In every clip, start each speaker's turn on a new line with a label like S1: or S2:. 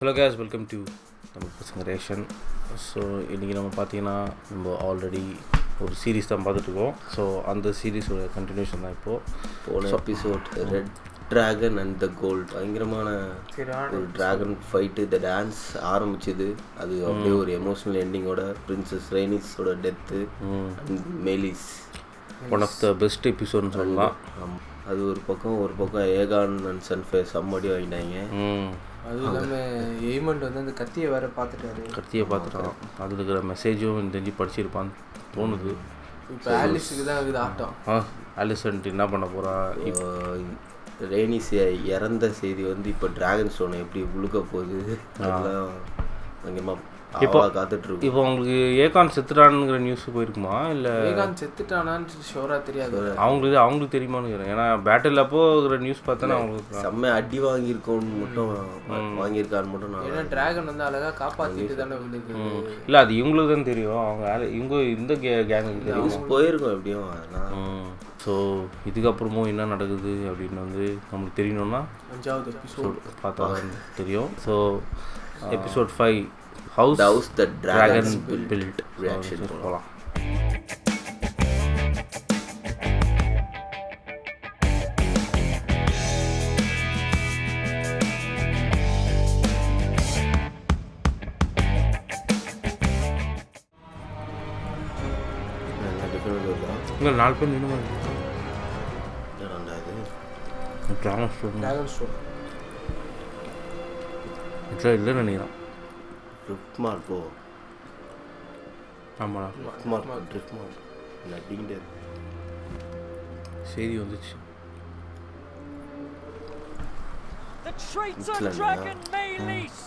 S1: Hello case, welcome to Tamil பசங்க reaction. So இன்றைக்கி நம்ம பார்த்தீங்கன்னா நம்ம ஆல்ரெடி ஒரு சீரீஸ் தான் பார்த்துட்ருக்கோம். ஸோ அந்த சீரீஸோட கண்டினியூஷன் தான்
S2: போன episode red dragon and the gold பயங்கரமான ஒரு ட்ராகன் ஃபைட்டு, த டான்ஸ் ஆரம்பிச்சுது. அது அப்படியே ஒரு எமோஷ்னல் எண்டிங்கோட பிரின்சஸ் ரெய்னிஸோட டெத்து அண்ட் மெலிஸ்
S1: ஒன் ஆஃப் த பெஸ்ட் எபிசோட்னு சொல்லலாம்.
S2: அது ஒரு பக்கம் ஏகான் அண்ட் சன்ஃபயர் செம்மடி வாங்கிட்டாங்க.
S3: அதுவும் இல்லாமல் எய்மண்ட் வந்து அந்த கத்தியை வேறு பார்த்துட்டான்.
S1: அதில் இருக்கிற மெசேஜும் தெரிஞ்சு படிச்சிருப்பான்னு தோணுது.
S3: இப்போ ஆலிஸுக்கு தான் இது ஆட்டம்.
S1: ஆலிசன்ட் என்ன பண்ண போகிறா?
S2: ரெய்னிஸ் இறந்த செய்தி வந்து இப்போ டிராகன்ஸ்டோனை எப்படி உழுக்க போகுது அதெல்லாம் பயங்கரமாக இப்போ காத்துட்ருக்கு.
S1: இப்போ உங்களுக்கு ஏகான் செத்துட்டானுங்கிற நியூஸ் போயிருக்குமா? இல்லை
S3: ஏகான் செத்துட்டானான்னு ஷோராக தெரியாது.
S1: அவங்களுக்கு தெரியுமான்னு கேட்குறேன். ஏன்னா பேட்டில் அப்போ இருக்கிற நியூஸ் பார்த்தோன்னா அவங்களுக்கு
S2: செம்ம அடி வாங்கியிருக்கான்னு மட்டும் நான்
S3: ஏன்னா டிராகன் வந்து அழகாக காப்பாற்றிட்டு தானே விழுது.
S1: இல்லை, அது இவங்களுக்கு தான் தெரியும். இவங்க இந்த கேங்குக்கு தெரியும்
S2: போயிருக்கோம் எப்படியும்.
S1: ஸோ இதுக்கப்புறமும் என்ன நடக்குது அப்படின்னு வந்து நம்மளுக்கு தெரியணும்னா
S3: 5வது எபிசோட்
S1: பார்த்தா தெரியும். So episode 5 House
S2: the Dragon
S1: built reaction போகலாம். இல்லை 4 பேர் நின்று
S3: Dragonstone
S1: இல்லைன்னு நினைக்கிறேன்.
S2: ட்ரிப்மார்க் போ.
S1: ஆமாம்,
S2: ட்ரிப்மார்க் நடிங்கிட்டே
S1: செய்தி வந்துச்சு.
S4: The traitor dragon Meleys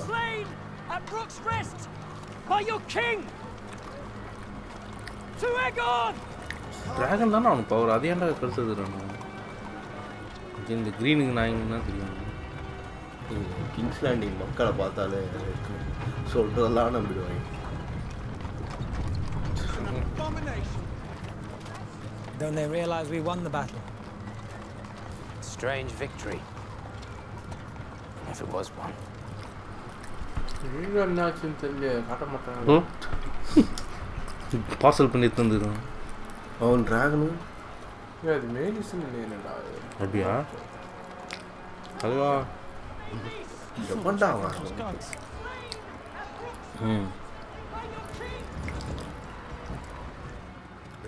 S4: slain at Rook's rest by your king to Aegon.
S1: Dragon தானே அவனுக்கு பவர். அதே ஏன்டா கருத்துது நான் இந்த க்ரீனுக்கு நாய்ன்னு தான் தெரியும்.
S2: கிங்ஸ் லேண்டிங் மக்களை பார்த்தாலே சொல்கிறதெல்லாம் நம்பிடுவாங்க.
S5: Don't they realize we won the battle?
S6: Strange victory, if it was one.
S3: என்னாச்சுன்னு தெரியல, காட்ட மாட்டாங்க.
S1: பார்சல் பண்ணி தந்துடும்
S2: அவன் ட்ராகனு.
S3: அது மேலிஸ்ன்னு என்னடா
S1: அப்படியா? அதுவா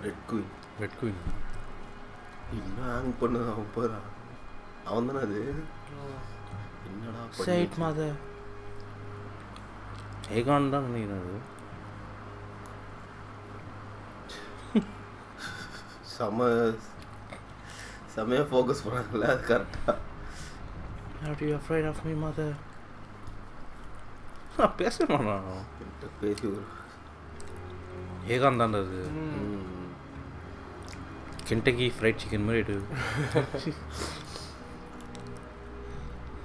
S1: ரெட் குயின்
S2: இன்னும் ஹேங் பண்ண அவன் போறா. அவன் தானே அது. என்னடா
S1: சைட் மதர் ஏகான் தான் நினைக்கிறேன். அது
S2: செமையாக ஃபோக்கஸ் பண்ணாங்கல்ல, அது கரெக்டாக.
S1: Are you afraid of me, mother? பேசணும்
S2: பேசி
S1: ஏகான் தான் அது. கென்டக்கி ஃப்ரைட் சிக்கன் மாதிரி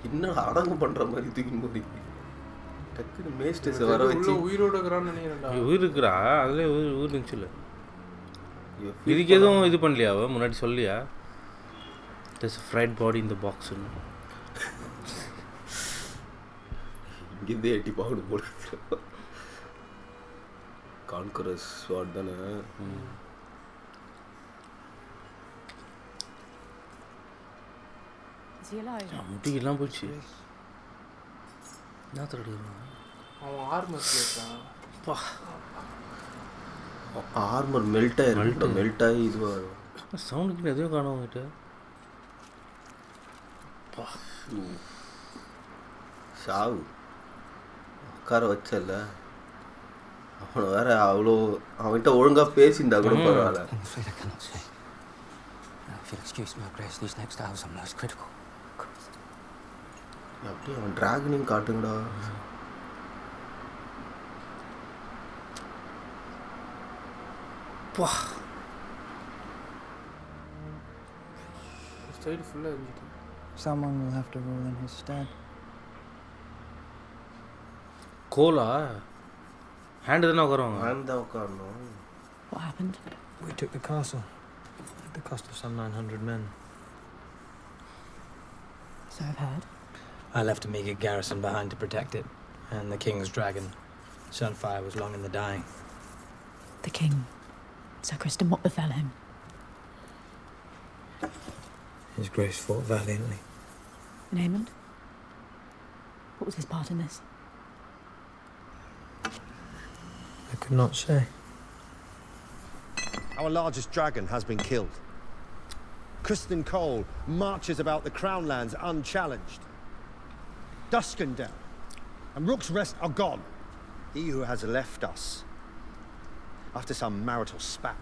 S2: இன்னும் அடங்கு பண்ணுற மாதிரி தூக்கின்னு போய் டக்குன்னு மேஸ்ட் வர வச்சு
S3: உயிரோடு இருக்கிறான்னு நினைக்கிறேன்.
S1: உயிர் இருக்கிறா அதில் உயிர் இருந்துச்சு. இல்லை இதுக்கு எதுவும் இது பண்ணலையா? முன்னாடி சொல்லியா there's a fried body in the box?
S2: இங்கேருந்தே எட்டி பாடு போடு. கான்கரஸ் ஸ்வாட் தானே.
S1: முட்டிக்கெல்லாம் போச்சு. என்ன தடுக்கிறான்
S3: அவன் ஆர்மர் கேட்டான்.
S2: ஆர்மர் மெல்ட் ஆகி இதுவாக
S1: சவுண்டுக்கு எதுவும் காணவங்கிட்ட.
S2: சாவு உட்கார வச்சல. அவனை வேற அவ்வளோ அவன்கிட்ட ஒழுங்காக பேசியிருந்தா கூட பரவாயில்ல. அப்படியே அவன் டிராகனையும் காட்டுங்கடா.
S3: சைடு ஃபுல்லாக இருந்துட்டு.
S5: Someone will have to rule in his stead.
S1: கோலா ஹேண்டு தானே உட்காருவாங்க.
S2: ஹேண்ட் தான் உட்காரணும்.
S4: What happened?
S5: We took the castle at the cost of some 900 men.
S4: So I've heard.
S5: I left a meager garrison behind to protect it, and the king's dragon, Sunfyre, was long in the dying.
S7: The king, Sir Criston, what befell him?
S5: His grace fought valiantly.
S7: And Aemond? What was his part in this?
S5: I could not say.
S8: Our largest dragon has been killed. Criston Cole marches about the Crown Lands unchallenged. Duskendale and Rook's Rest are gone. He who has left us after some marital spat.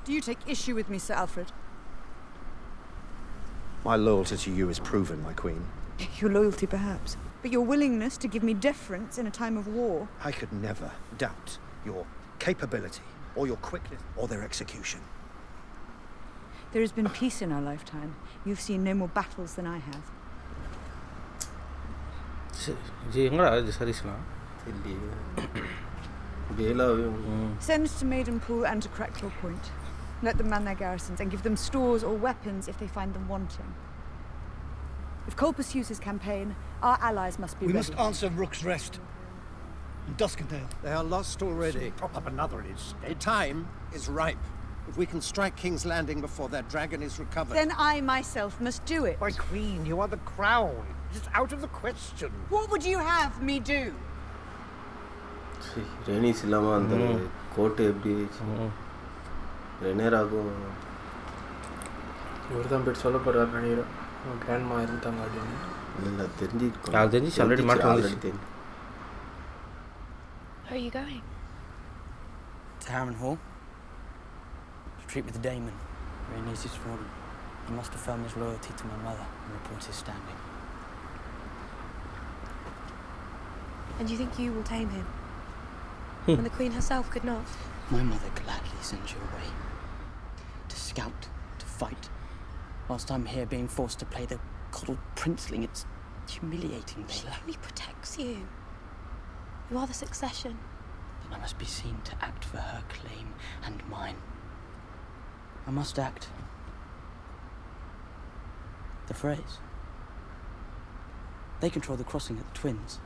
S9: Do you take issue with me, Sir Alfred?
S8: My loyalty to you is proven, my queen.
S9: Your loyalty, perhaps. But your willingness to give me deference in a time of war.
S8: I could never doubt your capability or your quickness or their execution.
S9: There has been peace in our lifetime. You've seen no more battles than I have. Send to Maidenpool and to Crackclaw Point. Let them man their garrisons and give them stores or weapons if they find them wanting. If Cole pursues his campaign, our allies must be ready.
S10: We must answer Rook's Rest and Duskendale.
S8: They are lost already.
S10: Prop up another instead. The time is ripe. If we can strike King's Landing before their dragon is recovered...
S9: Then I myself must do it.
S10: My queen, you are the crown. It's out of the question.
S9: What would you have me do?
S2: Rhaenys இல்லாம அந்த கோட்டை எப்படி ரெனேராகும்
S3: இவர் தான் போய் சொல்ல போறாரு Rhaenyra grandma இருந்தாங்க அப்படின்னு
S2: இல்ல தெரிஞ்சிருக்கும்
S1: அது தெரிஞ்சு ஆல்ரெடி மாட்ட வந்துச்சு
S7: Where are you going?
S6: To Harrenhal. To treat with the Daemon. Rhaenys is fallen. He must affirm his loyalty to my mother and report his standing.
S7: And you think you will tame him? When the queen herself could not?
S6: My mother gladly sends you away. To scout, to fight. Whilst I'm here being forced to play the coddled princeling, it's humiliating me.
S7: She only protects you. You are the succession.
S6: Then I must be seen to act for her claim and mine. I must act. The Freys. They control the crossing at the Twins.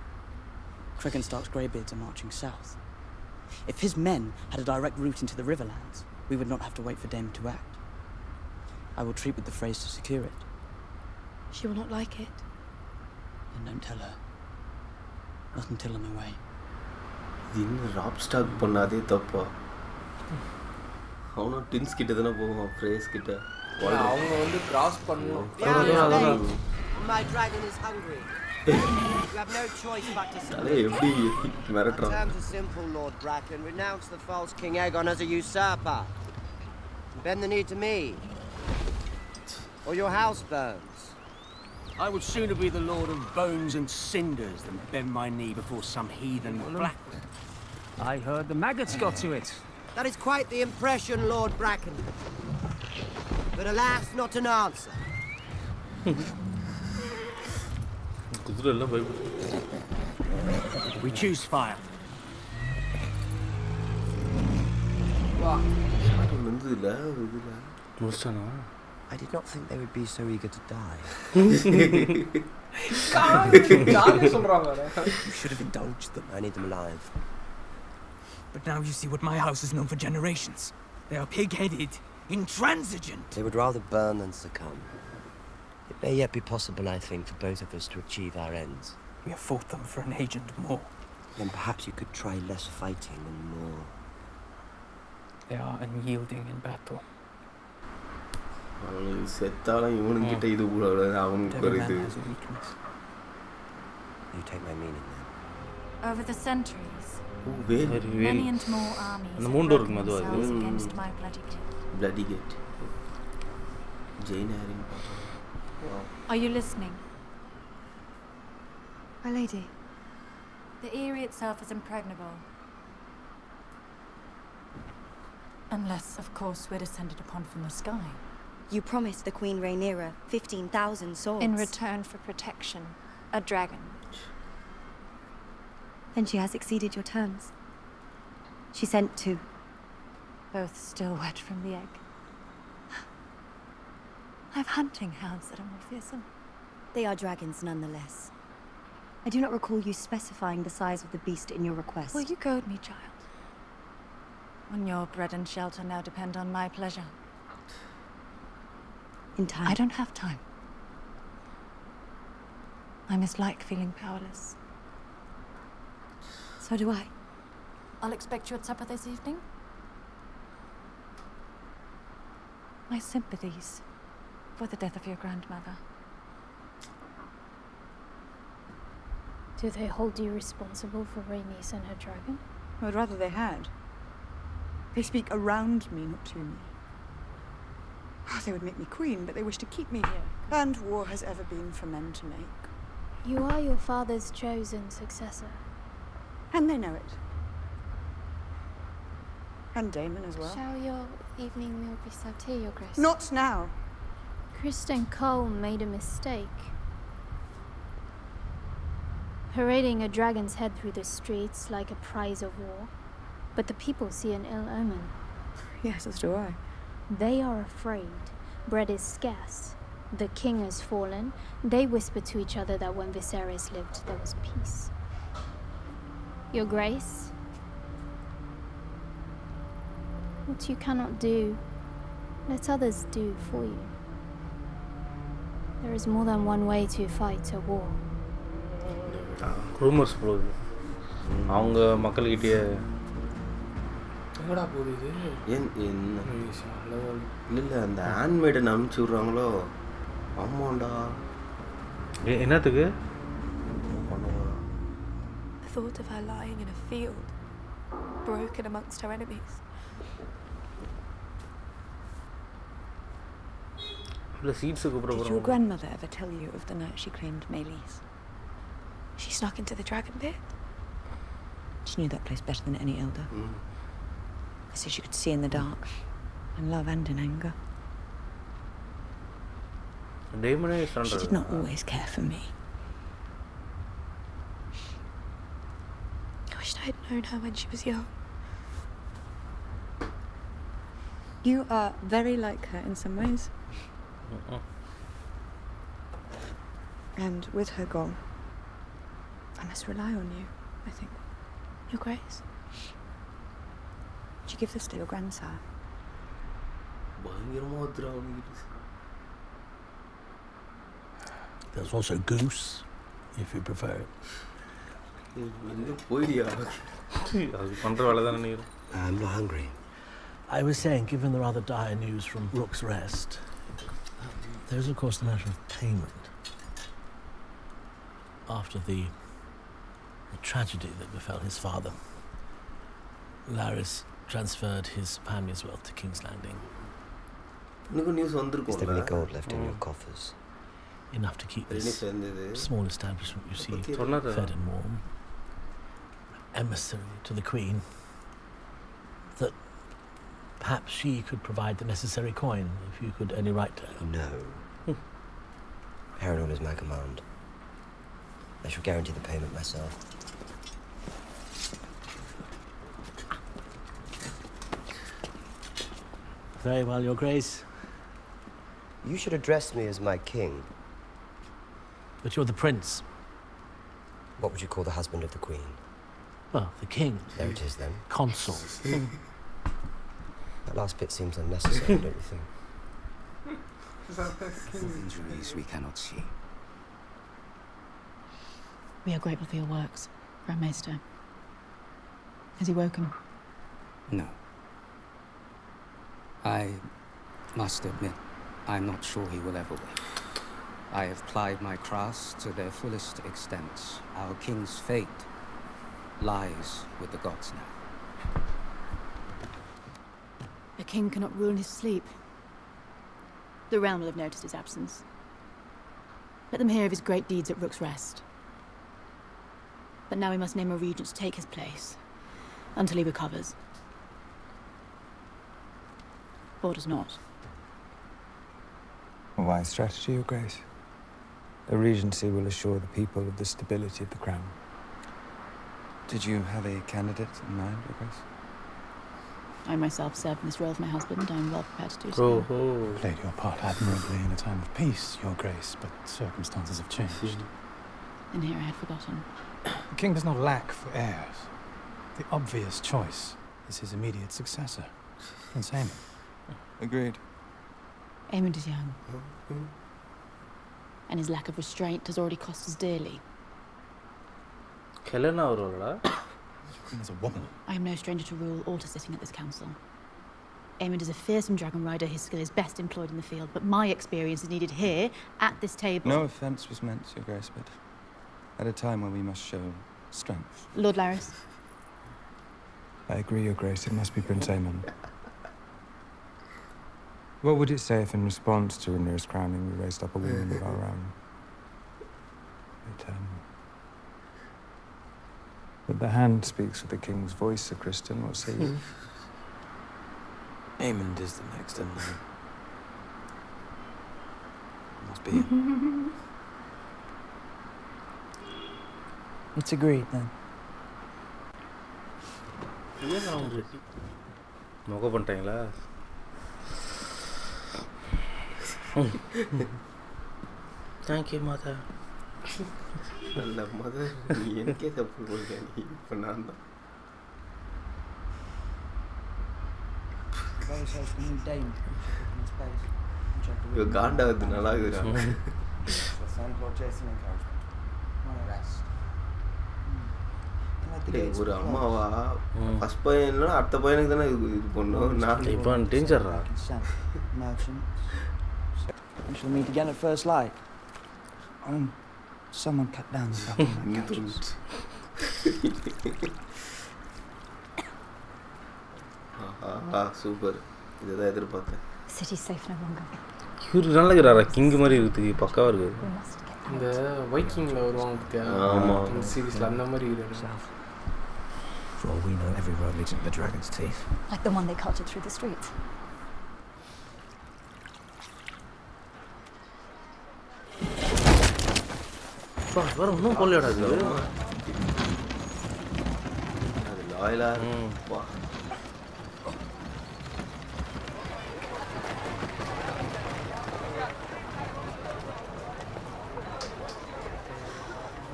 S6: Cregan Stark's Greybeards are marching south. If his men had a direct route into the Riverlands, we would not have to wait for Daemon to act. I will treat with the Freys to secure it.
S7: She will not like it.
S6: Then don't tell her. Not until I'm away.
S2: இது இன்னும் rap stock பண்ணாதே தப்பா அவனும் tins கிட்ட தானே போவான் phrase கிட்ட
S3: அவங்க வந்து கிராஸ் பண்ணணும்
S11: My dragon is hungry. You have no choice but to submit.
S2: அதே எப்படி மிரட்டுறான்
S11: Terms are simple, Lord Darklyn. Renounce the false King Aegon as a usurper. And bend the knee to me. Or your house burns.
S12: I would sooner be the Lord of Bones and Cinders than bend my knee before some heathen black.
S4: I heard the maggots got to it.
S11: That is quite the impression, Lord Bracken. But alas, not an answer.
S12: We choose fire.
S11: I did not think they would be so eager to die. You should have indulged them. I need them alive.
S5: But now you see what my house is known for generations. They are pig-headed, intransigent.
S11: They would rather burn than succumb. It may yet be possible, I think, for both of us to achieve our ends.
S5: We have fought them for an agent more.
S11: Then perhaps you could try less fighting and more.
S5: They are unyielding in battle.
S2: அவனுக்கு செத்தாலும் இவனுங்கிட்ட இது கூட அவனுக்கு ஒரு இது
S11: You take my meaning then.
S7: Over the centuries,
S2: many
S7: and more armies
S1: அந்த
S7: have
S1: மூணு
S7: broken
S1: இருக்கும் அது
S7: themselves against my bloody king.
S2: bloody gate Jane Harry
S7: Are you listening?
S9: My lady.
S7: The Eyrie itself is impregnable. Unless, of course, we're descended upon from the sky.
S13: You promised the Queen Rhaenyra 15,000 swords.
S7: In return for protection. A dragon.
S13: Then she has exceeded your terms. She sent two.
S7: Both still wet from the egg. I've hunting hounds that are more fearsome.
S13: They are dragons nonetheless. I do not recall you specifying the size of the beast in your request.
S7: Will you go with me, child?
S9: When your bread and shelter now depend on my pleasure.
S13: In time.
S9: I don't have time. I mislike feeling powerless.
S13: So do I.
S9: I'll expect you at supper this evening. My sympathies for the death of your grandmother.
S14: Do they hold you responsible for Rhaenys and her dragon?
S9: I would rather they had. They speak around me, not to me. Oh, they would make me queen, but they wish to keep me here. And war has ever been for men to make.
S14: You are your father's chosen successor.
S9: And they know it. And Daemon as well.
S14: Shall your evening meal be served here, Your Grace?
S9: Not now.
S14: Criston Cole made a mistake. Parading a dragon's head through the streets like a prize of war. But the people see an ill omen.
S9: Yes, as do I.
S14: They are afraid. Bread is scarce. The king has fallen. They whisper to each other that when Viserys lived, there was peace. Your Grace, what you cannot do, let others do for you. There is more than one way to fight a war.
S1: Rumours போகுது அவங்க மக்கள்கிட்டயே
S3: எங்கடா போகுது இது?
S2: என்ன இல்லை அந்த ஹேண்ட்மேடன் அனுப்பிச்சி விட்றாங்களோ ஆமாண்டா
S1: என்னத்துக்கு
S7: The thought of her lying in a field, broken amongst her enemies.
S9: Did your grandmother ever tell you of the night she claimed Meleys?
S7: She snuck into the dragon pit.
S9: She knew that place better than any elder. So she could see in the dark, in love and in anger. She did not always care for me.
S7: I wished I had known her when she was young.
S9: You are very like her in some ways. And with her gone, I must rely on you, I think.
S7: Your Grace.
S9: Would you give this to your grandsire?
S15: There's also goose, if you prefer it.
S10: I'm not hungry.
S15: I was saying, given the rather dire news from Rook's Rest, there's of course the matter of payment. After the tragedy that befell his father, Larys transferred his family's wealth to King's Landing.
S11: Is there any gold left in your coffers?
S15: Enough to keep this small establishment, you see, fed and warm. Emissary to the Queen, that perhaps she could provide the necessary coin if you could only write to her.
S11: No. Harrenhal is my command. I shall guarantee the payment myself.
S15: Very well, Your Grace.
S11: You should address me as my king.
S15: But you're the prince.
S11: What would you call the husband of the Queen?
S15: Well, the king.
S11: There it is, then.
S15: Consul.
S11: That last bit seems unnecessary, don't you think?
S16: Injuries we cannot see.
S17: We are grateful for your works, Archmaester. Has he woken?
S16: No. I must admit, I'm not sure he will ever wake. I have plied my crafts to their fullest extent. Our king's fate lies with the gods now.
S17: A king cannot rule in his sleep. The realm will have noticed his absence. Let them hear of his great deeds at Rook's Rest. But now we must name a regent to take his place, until he recovers. Or does not.
S18: A wise strategy, Your Grace. A regency will assure the people of the stability of the crown. Did you have a candidate in mind, Your Grace?
S17: I myself served in this role for my husband. I am well prepared to do so.
S18: Played your part admirably in a time of peace, Your Grace, but circumstances have changed.
S17: And here I had forgotten.
S19: The king does not lack for heirs. The obvious choice is his immediate successor, Prince Aemond.
S18: Agreed.
S17: Aemond is young. And his lack of restraint has already cost us dearly.
S1: Helena Aurora.
S19: As a woman.
S17: I am no stranger to rule or to sitting at this council. Aemond is a fearsome dragon rider. His skill is best employed in the field, but my experience is needed here, at this table.
S18: No offence was meant, Your Grace, but at a time when we must show strength.
S17: Lord Larys.
S18: I agree, Your Grace. It must be Prince Aemond. What would it say if, in response to Rhaenyra's crowning, we raised up a woman of our own? But the hand speaks with the king's voice, Sir Criston. What say you?
S20: Aemond is the next in line. Must be him.
S6: It's agreed, then.
S1: மொக்க பண்ணிட்டாங்களா? Thank you mother.
S2: நல்ல mother, நீ எனக்கே தப்பு போடுங்க. நீ இப்போ நான் தான். ஐயோ காண்டாவது நல்லா இருக்குதுடா. ஒரு அம்மாவா ஃபர்ஸ்ட் பையன் இல்லைன்னா அடுத்த பையனுக்கு தானே இது பண்ணும். நான்
S1: இப்போ டேஞ்சர்ரா.
S6: We shall meet again at first light. Someone cut down the couches.
S2: Super. இதுதான் எதிர்பார்த்தேன்.
S13: City's safe no longer.
S1: இவரு நல்லா இருக்கிறாரா? கிங் மாதிரி இருக்குது, பக்காவாக இருக்குது.
S3: இந்த வைக்கிங்கில் வருவாங்க பார்த்தியா?
S1: ஆமாம்.
S3: இந்த சீரீஸில் அந்த மாதிரி இருக்குது.
S20: For all we know, every road leads into the dragon's teeth.
S13: Like the one they carted through the streets.
S1: வர இன்னும் கொள்ளையடா இது.
S2: அது லாயலா வா.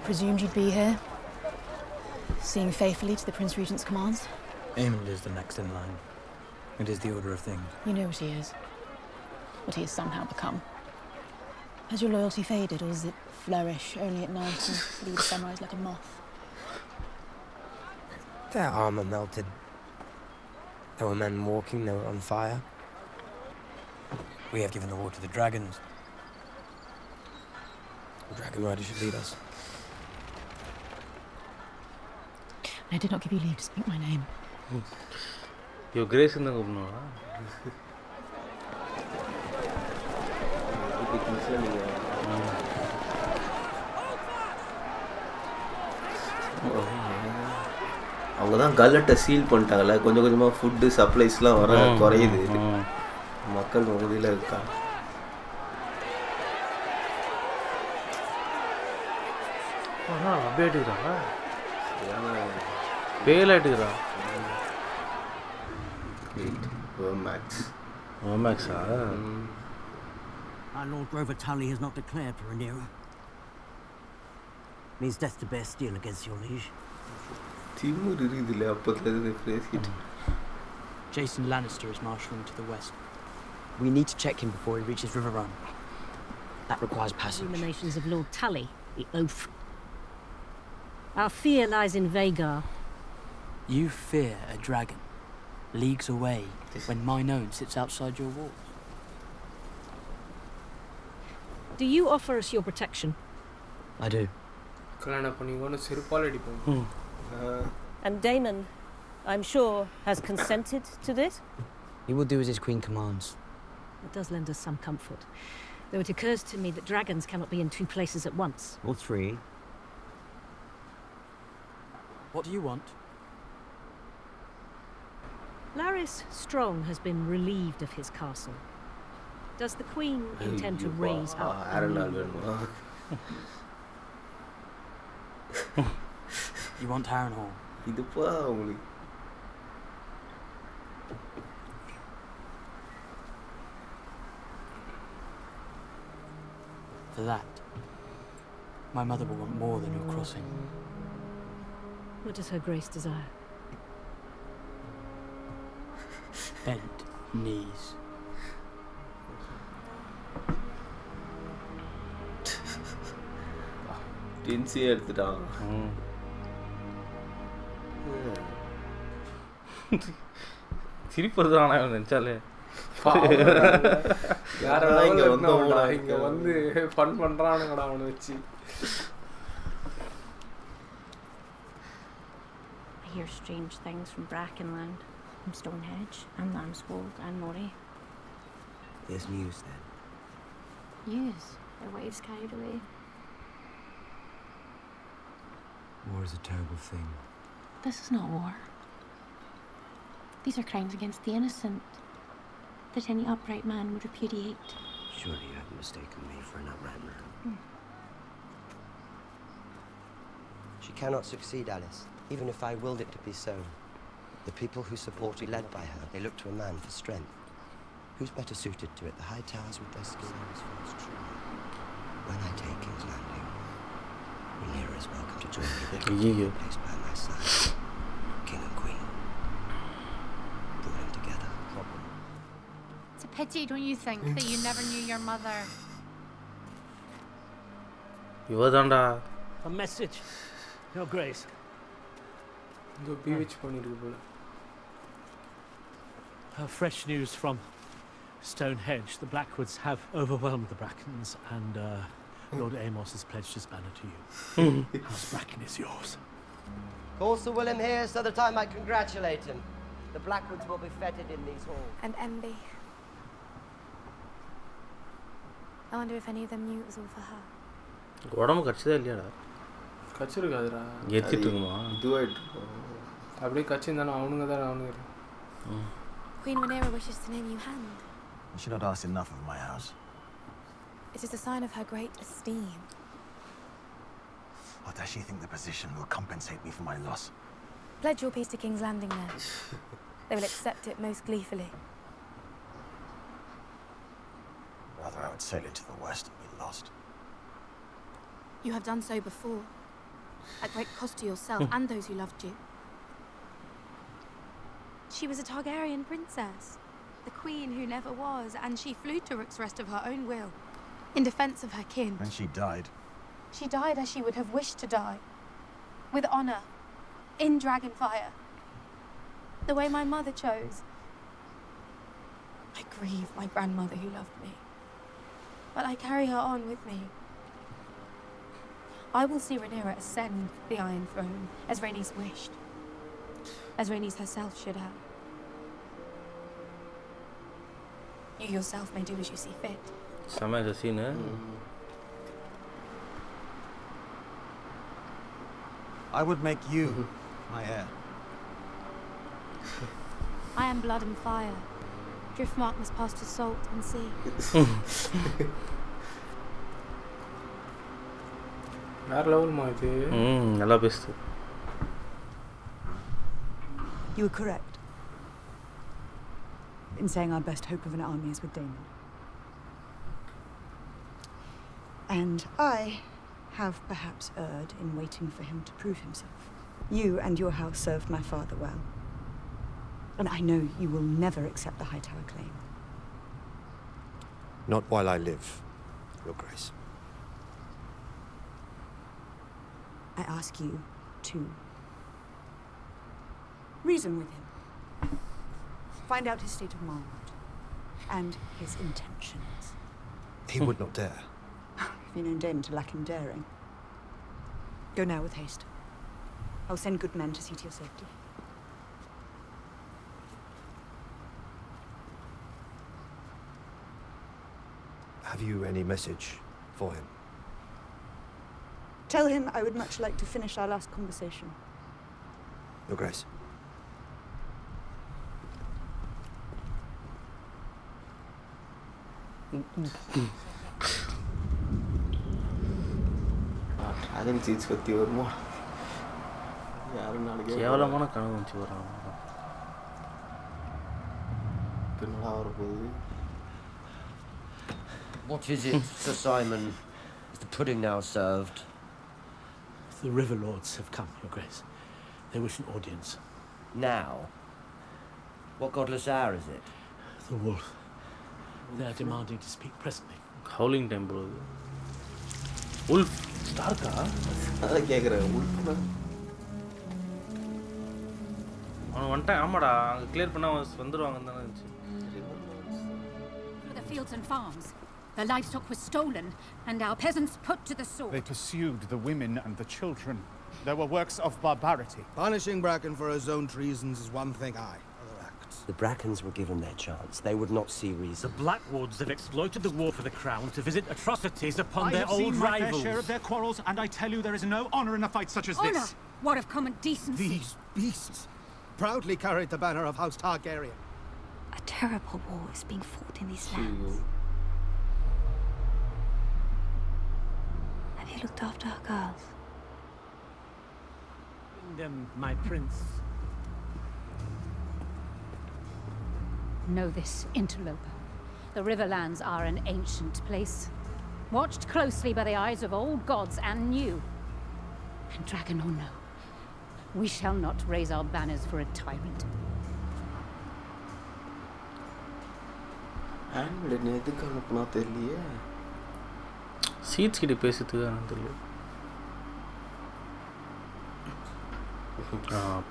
S17: Presumed you'd be here, seeing faithfully to the Prince Regent's commands.
S20: Aemond is the next in line. It is the order of things.
S17: You know what he is. What he has somehow become. Has your loyalty faded, or does it flourish only at night and leave sunrise like a moth?
S21: Their armor melted. There were men walking, they were on fire.
S20: We have given the war to the dragons. The dragon rider should lead us.
S17: I did not give you leave to speak my name.
S1: Your Grace in the governor.
S2: அவங்க தான் கல்லட்டை seal பண்ணிட்டாங்கல்ல, கொஞ்சம் கொஞ்சமாக food சப்ளைஸ்லாம் வர குறையுது. மக்கள் பகுதியில் இருக்கா.
S1: அப்படியே எடுக்கிறா, பேல எடுக்கிறா. மேக்ஸா?
S22: Our Lord Grover Tully has not declared for Rhaenyra. Means death to bear steel against your liege.
S2: திமுர் இருக்குதுல்ல அப்போதுலேருந்து பேசிட்டு.
S6: Jason Lannister is marshalling to the west. We need to check him before he reaches River Run. That requires passage.
S23: Ruminations of Lord Tully, the oaf. Our fear lies in Vhagar.
S6: You fear a dragon, leagues away, when mine own sits outside your walls.
S23: Do you offer us your protection?
S6: I do.
S3: கல்யாணம் பண்ணிக்கோன்னு செருப்பால் அடிப்போம்.
S23: And Daemon, I'm sure, has consented to this?
S6: He will do as his queen commands.
S23: It does lend us some comfort. Though it occurs to me that dragons cannot be in two places at once.
S22: Or three.
S6: What do you want?
S23: Larys Strong has been relieved of his castle. Does the Queen intend to raise up?
S2: Harrenhal வேணுமா?
S6: You want Harrenhal?
S2: இதுப்பா உங்களுக்கு.
S6: For that, My mother will want more than your crossing.
S23: What does her grace desire?
S6: Bent knees.
S2: டின்ஸே எடுத்துட்டான்.
S1: சிரிப்பது ஆனால் நினச்சாலே
S3: இங்கே வந்து fun பண்ணுறானுங்கடா அவனை வச்சு.
S14: I hear strange things from Brackenland, from Stonehenge, and Lambswold, and Moray.
S21: There's news then?
S14: News. Their wives carried away.
S18: War is a terrible thing.
S14: This is not war. These are crimes against the innocent that any upright man would repudiate.
S21: Surely you haven't mistaken me for an upright man.
S11: She cannot succeed, Alys, even if I willed it to be so. The people who support it, led by her, they look to a man for strength. Who's better suited to it? The high towers with their skills falls true. When I take King's Landing, Rhaenyra is welcome to join me. They can be placed by my side. King and Queen. Brought in together. Problem.
S14: It's a pity, don't you think, that you never knew your mother?
S1: இவதான்டா.
S15: A message, Your Grace.
S3: இங்கே beach பண்ணிருக்கு போல.
S15: Fresh news from Stonehenge. The Blackwoods have overwhelmed the Brackens, and Lord Amos has pledged his banner to you. House Bracken is yours.
S11: Call Sir William here so that I might congratulate him. The Blackwoods will be feted in these halls.
S7: And envy. I wonder if any of them knew it was all for her.
S1: உடம்பு கடிச்சதா இல்லையாடா?
S3: கச்சிருக்காதுடா.
S1: ஏற்றிட்டுருக்குமா?
S2: இதுவாயிட்டு
S3: அப்படியே கச்சிருந்தானே அவனுங்க தான் அவனுங்க.
S7: Queen Rhaenyra wishes to name you hand.
S4: I should not ask enough of my house.
S7: It is a sign of her great esteem.
S4: Or does she think the position will compensate me for my loss?
S7: Pledge your peace to King's Landing then. They will accept it most gleefully.
S4: Rather I would sail into the west and be lost.
S7: You have done so before, at great cost to yourself and those who loved you. She was a Targaryen princess, the queen who never was, and she flew to Rook's Rest of her own will, in defense of her kin.
S4: And she died.
S7: She died as she would have wished to die, with honor, in Dragonfire, the way my mother chose. I grieve my grandmother who loved me, but I carry her on with me. I will see Rhaenyra ascend the Iron Throne, as Rhaenys wished, as Rhaenys herself should have. You yourself may do as you see fit.
S1: Sama the scene, eh?
S4: I would make you my heir.
S7: I am blood and fire. Driftmark must pass to salt and sea.
S3: வேற லெவல்மா இது.
S1: நல்லா பேசுது.
S9: You were correct in saying our best hope of an army is with Daemon. And I have perhaps erred in waiting for him to prove himself. You and your house served my father well. And I know you will never accept the Hightower claim.
S10: Not while I live, Your Grace.
S9: I ask you to reason with him. Find out his state of mind and his intentions.
S10: He would not dare.
S9: You've known Daemon to lack in daring. Go now with haste. I'll send good men to see to your safety.
S10: Have you any message for him?
S9: Tell him I would much like to finish our last conversation.
S10: Your Grace.
S2: Dragon seeds பத்தி வருமா? யாரும் நாளைக்கு
S1: கேவலமான கனவு வந்துச்சு வரான்.
S2: என்னடா வரப்போகுது?
S11: What is it, Sir Simon? Is the pudding now served?
S15: The River Lords have come, Your Grace. They wish an audience.
S5: Now? What godless hour is it?
S15: The wolf. They are demanding to speak presently.
S1: Howling temple. Wolf. Starka?
S2: அதான் கேட்குறேன் உல்ஃப்னா
S1: அவன் வந்துட்டான் ஆமாடா அங்கே clear பண்ணால் வந்துடுவாங்கன்னு தானே இருந்துச்சு.
S8: The fields and farms. The livestock was stolen, and our peasants put to the sword.
S12: They pursued the women and the children. There were works of barbarity.
S24: Punishing Bracken for his own treasons is one thing, aye. Other acts.
S11: The Brackens were given their chance. They would not see reason.
S20: The Blackwoods have exploited the war for the crown to visit atrocities upon their
S12: I have
S20: old
S12: seen my
S20: rivals.
S12: fair share of their quarrels, and I tell you there is no honor in a fight such as
S8: Honor?
S12: this.
S8: What of common decency?
S24: These beasts proudly carried the banner of House Targaryen.
S13: A terrible war is being fought in these lands. Have you looked after our girls?
S20: Bring them, my prince.
S8: Know this, interloper. The Riverlands are an ancient place, watched closely by the eyes of old gods and new. And dragon or no, we shall not raise our banners for a tyrant.
S2: Handmade எதுக்கு அனுப்புனா தெரியலையே.
S1: Seeds கிட்ட பேசுறதுக்கு தான் தெரியல.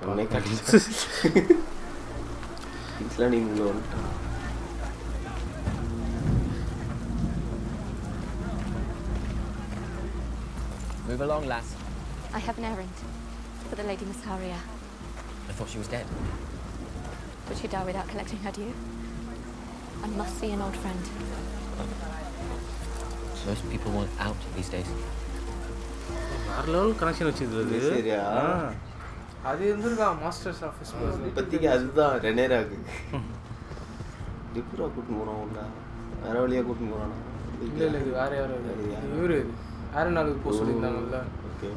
S2: உடனே கடிச்சு இதெல்லாம் நீங்கள் வந்துட்டா.
S5: Move along, lass.
S13: I have an errand for the Lady Massaria.
S5: I thought she was dead.
S13: Would she die without collecting her due? I must see an old friend.
S5: Most people want out these days.
S1: வேற level connection வச்சிருக்குது.
S2: சரியா?
S3: அது இருந்திருக்கான் masters office
S2: இப்போதைக்கு அதுதான் ரெனேராக்கு. டிப்ரா கூட்டின்னு போகிறான் உள்ள வேற வழியாக கூட்டின்னு போகிறானா?
S3: இல்லை இது வேற யாரும் இவரு ஹேரன்ஹாலுக்கு போக சொல்லியிருந்தாங்கல்ல.
S2: ஓகே.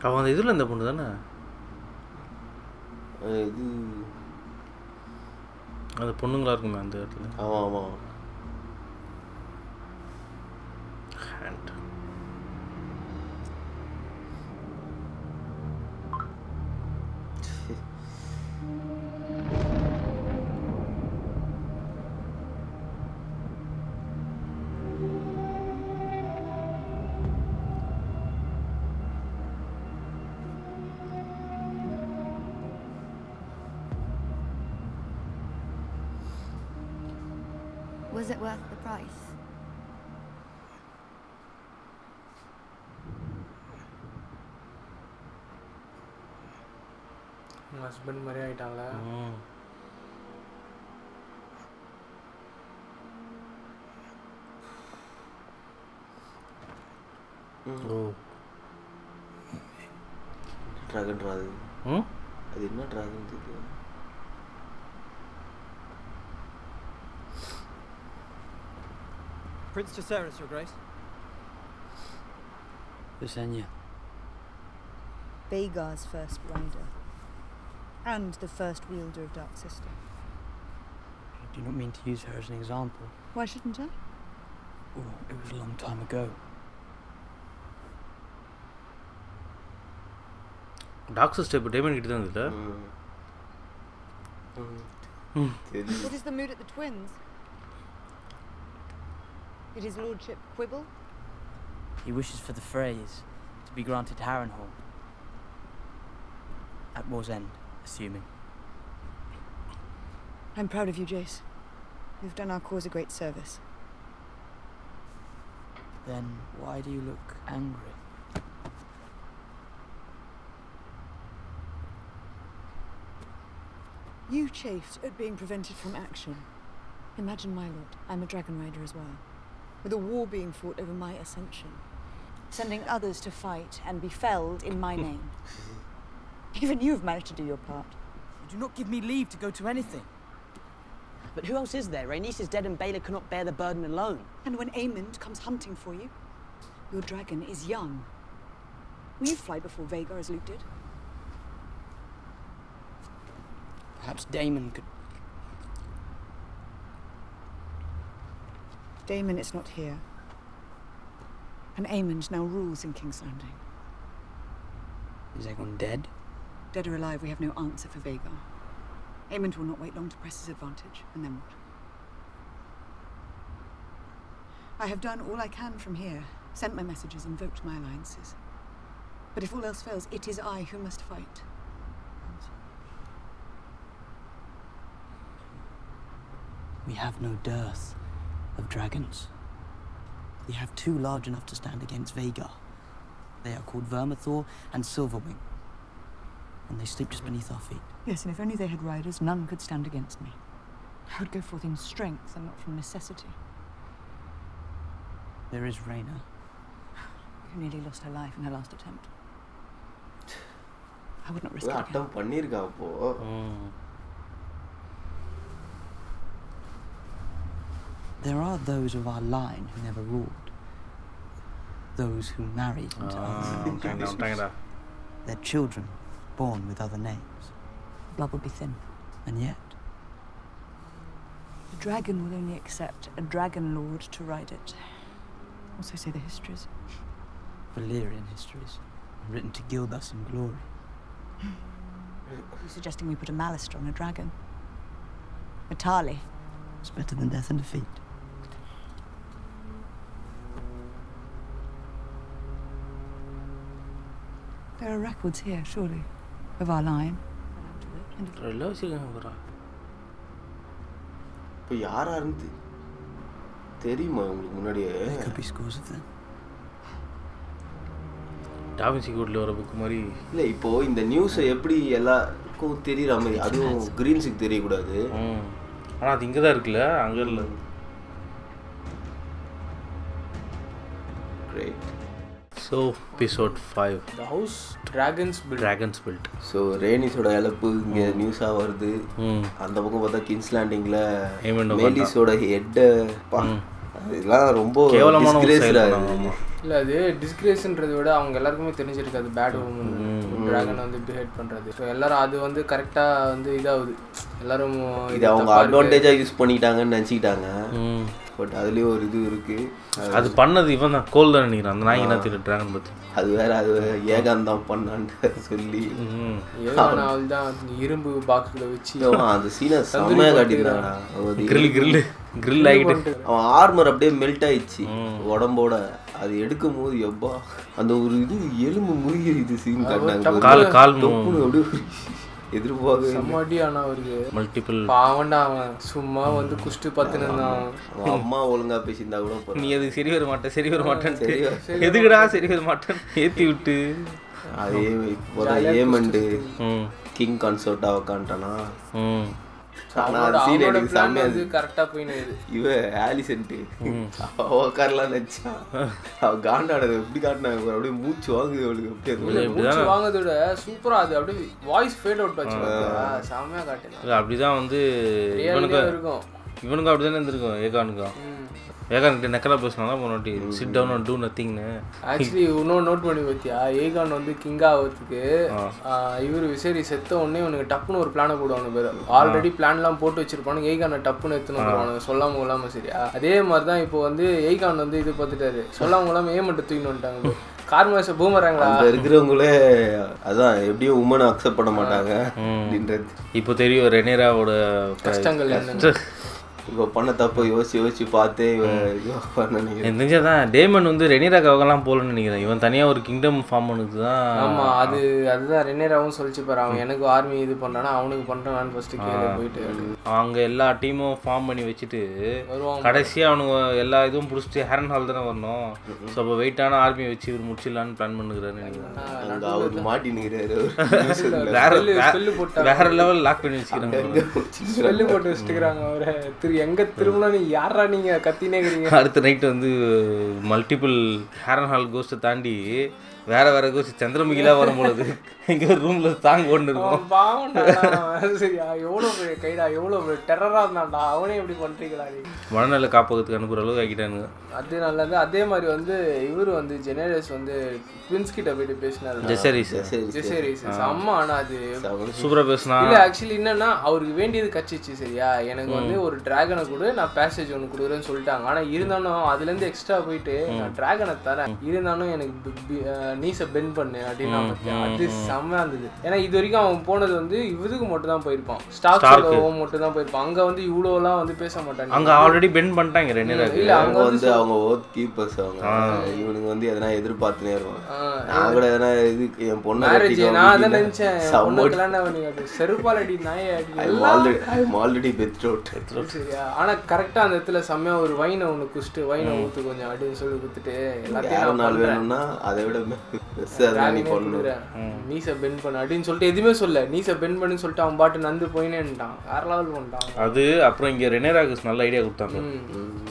S1: அவன் அந்த இதில் இந்த பொண்ணு தானே
S2: இது
S1: அந்த பொண்ணுங்களா இருக்குமே அந்த இடத்துல.
S2: ஆமாம் ஆமாம்.
S1: Hand
S13: Was it worth the price?
S3: Husband மாதிரி ஆயிட்டாங்களா?
S2: ட்ராகன் அது அது என்ன ட்ராகன் தெரியல.
S25: Prince Viserys, Your Grace.
S6: Visenya.
S9: Vhagar's first rider. And the first wielder of Dark Sister.
S6: I do not mean to use her as an example.
S9: Why shouldn't I?
S6: Oh, it was a long time ago.
S1: Dark sister இப்போ Daemon கிட்ட தான் இருந்தது.
S9: What is the mood at the Twins? Did his lordship quibble?
S6: He wishes for the phrase to be granted Harrenhal. At war's end, assuming.
S9: I'm proud of you, Jace. You've done our cause a great service.
S6: Then why do you look angry?
S9: You chafed at being prevented from action. Imagine, my lord, I'm a dragon rider as well, with a war being fought over my ascension, sending others to fight and be felled in my name. Even you've managed to do your part.
S6: You do not give me leave to go to anything. But who else is there? Rhaenys is dead and Baelor cannot bear the burden alone.
S9: And when Aemond comes hunting for you, Your dragon is young. Will you fly before Vhagar as Luke did?
S6: Perhaps Daemon could...
S9: Daemon is not here. And Aemond now rules in King's Landing.
S6: Is Aegon dead?
S9: Dead or alive, we have no answer for Vhagar. Aemond will not wait long to press his advantage, and then what? I have done all I can from here, sent my messages, invoked my alliances. But if all else fails, it is I who must fight.
S6: We have no dearth of dragons. We have two large enough to stand against Vhagar. They are called Vermithor and Silverwing. And they sleep just beneath our feet.
S9: Yes, and if only they had riders, none could stand against me. I would go forth in strength and not from necessity.
S6: There is Rhaenyra.
S9: Who nearly lost her life in her last attempt. I would not risk it again.
S2: அட்டம் பண்ணிருக்கா அப்போ.
S6: There are those of our line who never ruled. Those who married into others. Their children born with other names.
S9: Blood would be thin.
S6: And yet...
S9: The dragon will only accept a dragon lord to ride it. Also say the histories.
S6: Valyrian histories, written to gild us in glory.
S9: You're suggesting we put a Malister on a dragon? A Tarly?
S6: It's better than death and defeat.
S9: There are records here, surely, of our line.
S2: இப்போ யாராருந்து தெரியுமா உங்களுக்கு முன்னாடியே?
S6: There could be scores of them.
S1: Da Vinci கோட்ல வர book மாதிரி
S2: இல்லை இப்போ இந்த நியூஸை எப்படி எல்லாருக்கும் தெரியுற மாதிரி அதுவும் கிரீன்ஸுக்கு தெரியக்கூடாது.
S1: ஆனால் அது இங்கே தான் இருக்குல்ல, அங்கே இல்லை.
S2: Great.
S1: So episode 5.
S3: The house dragons built.
S2: So ரேனிஸோட இழப்பு இங்கே நியூஸாக வருது. அந்த பக்கம் பார்த்தா கிங்ஸ் லேண்டிங்கில் மேலிஸோட ஹெட்டை இதெல்லாம் ரொம்ப
S1: கேவலமான
S3: இல்லை, அது டிஸ்கிரேஸ்ன்றதை விட அவங்க எல்லாருக்குமே தெரிஞ்சிருக்காது பேட் உமன் ட்ராகனை வந்து பிஹேட் பண்ணுறது. ஸோ எல்லாரும் அது வந்து கரெக்டாக வந்து இதாகுது. எல்லாரும்
S2: இது அவங்க அட்வான்டேஜாக யூஸ் பண்ணிட்டாங்கன்னு நினச்சிக்கிட்டாங்க. பட் அதுலேயும் ஒரு இது இருக்குது.
S1: அது பண்ணது இவன் தான், கோல் தான் நினைக்கிறேன். அந்த நாய்க்கு என்ன தெரியும் ட்ராகன் பற்றி.
S2: அது வேற, அது ஏகான் தான் பண்ணான்னு சொல்லி
S3: ஏகான் தான் இரும்பு பாக்ஸில் வச்சு
S2: அந்த சீனை செம்மையாக காட்டியிருந்தாங்கடா.
S1: கிரில் ஆகிட்டு
S2: அவன் ஆர்மர் அப்படியே மெல்ட் ஆயிடுச்சு உடம்போட. அது எடுக்கும் போது எப்பா அந்த ஒரு இது எலும்பு முறிய இது சீன் காட்டினாங்க.
S1: கால்
S2: அப்படியே எதிர்பார்க்க
S3: சம்மாடி. ஆனால் அவருக்கு
S1: மல்டிபிள்
S3: பாவண்டா, அவன் சும்மா வந்து குஷ்டு பார்த்துன்னு இருந்தான்.
S2: அவன் அம்மா ஒழுங்கா பேசியிருந்தா கூட
S1: நீ அது சரி வர மாட்டேன்னு எதுக்குடா சரி வர மாட்டேன்னு ஏற்றி விட்டு
S2: அதே இப்போ ஏமண்டு கிங் கன்சர்ட்டாக உக்காண்டானா. இவ ஆலிசென்ட்டு உக்காரலாம் நினைச்சா அவ காண்டானது எப்படி காட்டினாங்க. அப்படியே மூச்சு வாங்குது அவளுக்கு.
S3: அப்படியே வாங்குறதோட சூப்பரா அது அப்படியே வாய்ஸ் ஃபேட் அவுட் ஆச்சு. செமையா காட்டினாங்க.
S1: அப்படிதான் வந்து இவனுக்கும் அப்படிதானே இருந்திருக்கும். ஏகான்கிட்ட நக்கலா பேசினா முன்னாடி சிட் டவுன் அண்ட் டூ நத்திங்னு.
S3: ஆக்சுவலி இன்னொன்று நோட் பண்ணி பார்த்தியா, ஏகான் வந்து கிங் ஆகிறதுக்கு இவர் விசேரி செத்த உடனே உனக்கு டப்புன்னு ஒரு பிளானை போடுவானு பேர். ஆல்ரெடி பிளான்லாம் போட்டு வச்சிருப்பானுங்க. ஏகானை டப்புன்னு எடுத்துன்னு வந்துடுவானுங்க சொல்லாம கொள்ளாமல். சரியா, அதே மாதிரி தான் இப்போ வந்து ஏகான் வந்து இது பார்த்துட்டாரு. சொல்லாம கொள்ளாமல் ஏமண்ட்டை தூக்கின்னு வந்துட்டாங்க. கார்மாச பூமராங்களா
S2: இருக்கிறவங்களே அதான் எப்படியும் உமனை அக்செப்ட் பண்ண மாட்டாங்க அப்படின்றது
S1: இப்போ தெரியும். ரெனேராவோட
S3: கஷ்டங்கள் என்ன
S2: இப்போ பண்ண தப்ப யோசிச்சு பார்த்தே
S1: தெரிஞ்சாதான் டேமன் வந்து ரெனிராக்காவெல்லாம் போகலன்னு நினைக்கிறேன். இவன் தனியாக ஒரு கிங்டம் ஃபார்ம் பண்ணுது தான்.
S3: ஆமாம், அதுதான் ரெனிராவும் சொல்லிச்சு பாரு. அவன் எனக்கு ஆர்மி இது பண்ணுறானா அவனுக்கு பண்ணுறான்னு ஃபஸ்ட்டு கேள்வி போயிட்டு
S1: அவங்க எல்லா டீமும் ஃபார்ம் பண்ணி வச்சுட்டு கடைசியாக அவனுங்க எல்லா இதுவும் பிடிச்சிட்டு ஹேரன்ஹால் தானே வரணும். ஸோ அப்போ வெயிட்டான ஆர்மியை வச்சு இவர் முடிச்சிடலான்னு பிளான் பண்ணுகிறாருன்னு நினைக்கிறேன்.
S2: அவருக்கு மாட்டினுங்கிறாரு.
S1: வேற லெவல் லாக் பண்ணி வச்சுக்கிறாங்க.
S3: ஸ்பெல்லு போட்டு வச்சுக்கிறாங்க அவரை. எங்கே திரும்பினா நீ யாரா நீங்கள் கத்தினேங்கிறீங்க.
S1: அடுத்த நைட்டு வந்து மல்டிபிள் ஹேரன்ஹால் கோஸ்ட்டை தாண்டி வேற கோஸ்ட் சந்திரமுகிலாம் வரும்பொழுது எங்கே ஒரு ரூமில் சாங் ஒன்று இருக்கும்.
S3: பாவம்டா சரியா, எவ்வளோ கைடா, எவ்வளோ டெரராக இருந்தான்டா, அவனே எப்படி பண்ணுறீங்களா நீ.
S1: மனநல காப்பகத்துக்கு அனுப்புகிற அளவுக்கு ஆக்கிட்டானுங்க.
S3: அது நல்லது. அதே மாதிரி வந்து இவர் வந்து ஜெனரஸ் வந்து பிரின்ஸ் கிட்ட போயிட்டு பேசினாரு. ஜெசரிஸ் அம்மா. ஆனால் அது
S1: சூப்பராக பேசினா.
S3: இல்லை ஆக்சுவலி என்னன்னா அவருக்கு வேண்டியது கச்சிச்சு சரியா. எனக்கு வந்து ஒரு டிராகனை கூட நான் பேசேஜ் ஒன்று கொடுக்குறேன்னு சொல்லிட்டாங்க. ஆனால் இருந்தாலும் அதுலேருந்து எக்ஸ்ட்ரா போயிட்டு நான் டிராகனை தரேன், இருந்தாலும் எனக்கு நீஸை பெண்ட் பண்ணு அப்படின்னு. அது செம்மையா இருந்தது. ஏன்னா இது வரைக்கும் அவன் போனது வந்து இதுக்கு மட்டும் தான் போயிருப்பான், ஸ்டார்க் மட்டும் தான் போயிருப்பான். அங்கே வந்து இவ்வளோலாம் வந்து பேச மாட்டாங்க.
S1: அங்கே ஆல்ரெடி பெண்ட் பண்ணிட்டாங்க ரெண்டு.
S2: இல்லை அங்கே வந்து அவங்க ஓத் கீப்பர்ஸ். அவங்க இவனுக்கு வந்து எதனா எதிர்பார்த்துனே இருக்கும். நான் கூட எதனா இது என் பொண்ணு
S3: மேரேஜ் நான் அதான் நினைச்சேன். செருப்பால் அடி நாயை
S2: ஆல்ரெடி பெத்ரோட்
S3: சரியா. ஆனால் கரெக்டாக அந்த இடத்துல செம்மையா ஒரு வைனை ஒன்று குடிச்சிட்டு வைனை ஊற்று கொஞ்சம் அப்படின்னு சொல்லி கொடுத்துட்டு எல்லாத்தையும்
S2: நாள் வேணும்னா அதை விட
S3: நீஸை பெண்ட் பண்ண அப்படின்னு சொல்லிட்டு எதுவுமே சொல்ல. நீஸை பெண்ட் பண்ணு சொல்லிட்டு அவன் பாட்டு நந்து போயினேன்ட்டான். வேற லெவல் பண்ணிட்டான்
S1: அது. அப்புறம் இங்கே ரெனேராக்கு நல்ல ஐடியா கொடுத்தாங்க.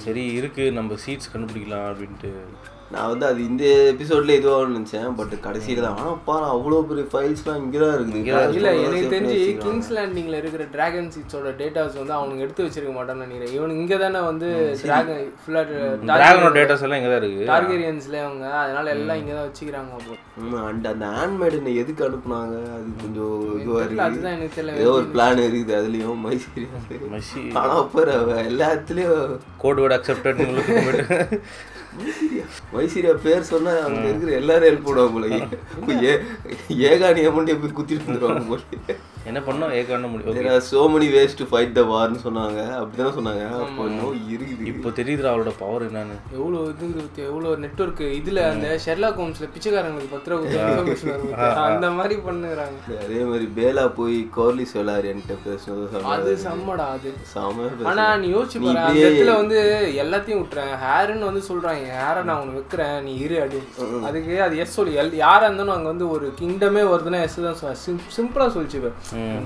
S1: சரி இருக்கு நம்ம சீட்ஸ் கண்டுபிடிக்கலாம் அப்படின்ட்டு.
S2: நான் வந்து அது இந்த எபிசோட்ல இதுவாக நினச்சேன். பட் கடைசியில் தான் ஆனால் பாரு அவ்வளோ பெரிய ஃபைல்ஸ்லாம் இங்கே தான் இருக்குது.
S3: இல்லை எனக்கு தெரிஞ்சு கிங்ஸ் லேண்டிங்கில் இருக்கிற டிராகன் சீட்ஸோட டேட்டாஸ் வந்து அவனுக்கு எடுத்து வச்சிருக்க மாட்டான்னு நினைக்கிறேன். இவனுக்கு இங்கே தானே வந்து டிராகன் ஃபுல்லாக
S1: டேட்டாஸ் எல்லாம் இங்கே தான் இருக்குது
S3: டார்கெரியன்ஸ்ல அவங்க. அதனால எல்லாம் இங்கே தான் வச்சுக்கிறாங்க.
S2: அண்ட் அந்த ஹேண்ட்மேடனை எதுக்கு அனுப்புனாங்க அது கொஞ்சம் இதுவாக இருக்குது.
S3: அதுதான் எனக்கு தெரியல.
S2: ஏதோ ஒரு பிளான் இருக்குது அதுலேயும். மைசீரியா ஆனால் அப்போ எல்லாத்துலேயும்
S1: கோட் வேர்ட் அக்செப்டட்.
S2: மைசீரியா பேர் சொன்னா அங்க இருக்கிற எல்லாரும் ஹெல்ப் பண்ணுவாங்க போல. ஏகானி அமௌண்ட் போய் குத்திட்டு வந்துருவாங்க போல.
S1: என்ன பண்ணோம் ஏகான முடியும்.
S2: so many ways to fight the warன்னு சொன்னாங்க. அப்படிதானே சொன்னாங்க. அப்போ இன்னும் இருக்குது.
S1: இப்போ தெரியுதுடா அவளோட பவர் என்னன்னு.
S3: எவ்வளோ இது எவ்வளோ நெட்வொர்க் இதில் அந்த ஷெர்லாக் ஹோம்ஸில் பிச்சைக்காரங்களுக்கு 10 ரூபா அந்த மாதிரி பண்ணுறாங்க.
S2: அதே மாதிரி பேலா போய் கோர்லிஸ் வெலாரியன்ட்ட பேசுனது
S3: அது செம்மடா. அது
S2: செம்ம.
S3: ஆனால் நீ யோசிச்சு பாரு, அந்த இடத்துல வந்து எல்லாத்தையும் விட்டுறேன். ஹேருன்னு வந்து சொல்கிறாங்க, ஹேரை நான் உனக்கு வைக்கிறேன் நீ இரு அப்படின்னு. அதுக்கு அது எஸ் சொல்லி யாராக இருந்தாலும் அங்கே வந்து ஒரு கிங்டமே வருதுன்னா எஸ் தான் சிம்பிளாக சொல்லிச்சு.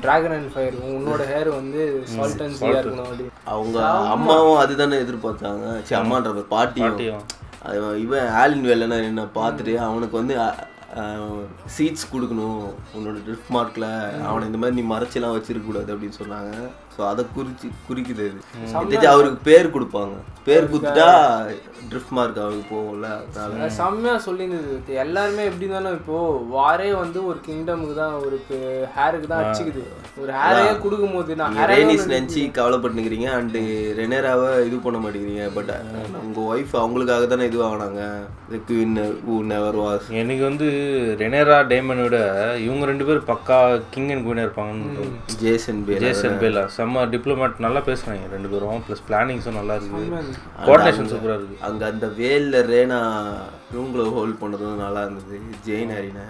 S3: டிராகன் அண்ட் ஃபயர் உன்னோட ஹேர் வந்து சால்ட் அண்ட் சீயா இருக்கணும் அப்படின்னு.
S2: அவங்க அம்மாவும் அதுதானே எதிர்பார்த்தாங்க. சரி அம்மான்ற பாட்டியும். இவன் ஆலின் வேலைன்னா என்ன பார்த்துட்டு அவனுக்கு வந்து சீட்ஸ் கொடுக்கணும் உன்னோட ட்ரிஃப்ட் மார்க்கில். அவனை இந்த மாதிரி நீ மறைச்செல்லாம் வச்சிருக்கக்கூடாது அப்படின்னு சொன்னாங்க. ஸோ அதை குறிக்குது. அது அவருக்கு பேர் கொடுப்பாங்க. பேர் கொடுத்துட்டா ட்ரிஃப்ட் மார்க் அவருக்கு போகும்ல. அதனால
S3: செம்மையாக சொல்லியிருந்தது. எல்லாருமே எப்படி தானே இப்போது வாரே வந்து ஒரு கிங்டமுக்கு தான் ஒரு ஹேருக்கு தான் அடிச்சுக்குது. ஒரு ஹேரையே கொடுக்கும் போது நான்
S2: ரேனிஸ் நினச்சி கவலைப்பட்டுக்கிறீங்க அண்டு ரெனேராவை இது பண்ண மாட்டேங்கிறீங்க. பட் உங்கள் ஒய்ஃப் அவங்களுக்காக தானே இது ஆகினாங்க.
S1: எனக்கு வந்து ரெனேரா டேமனை விட இவங்க 2 பேரும் பக்கா கிங் அண்ட் குயினாக இருப்பாங்கன்னு. ஜேசன் பேலா செம்ம டிப்ளமேட், நல்லா பேசுகிறாங்க 2 பேரும். ப்ளஸ் பிளானிங்ஸும் நல்லா இருக்குது, கோஆர்டினேஷன் சூப்பராக இருக்குது.
S2: அங்கே அந்த வேலில் ரேனா ரூம்ல ஹோல்ட் பண்ணுறதும் நல்லா இருந்தது. ஜெயின் ஹரினா.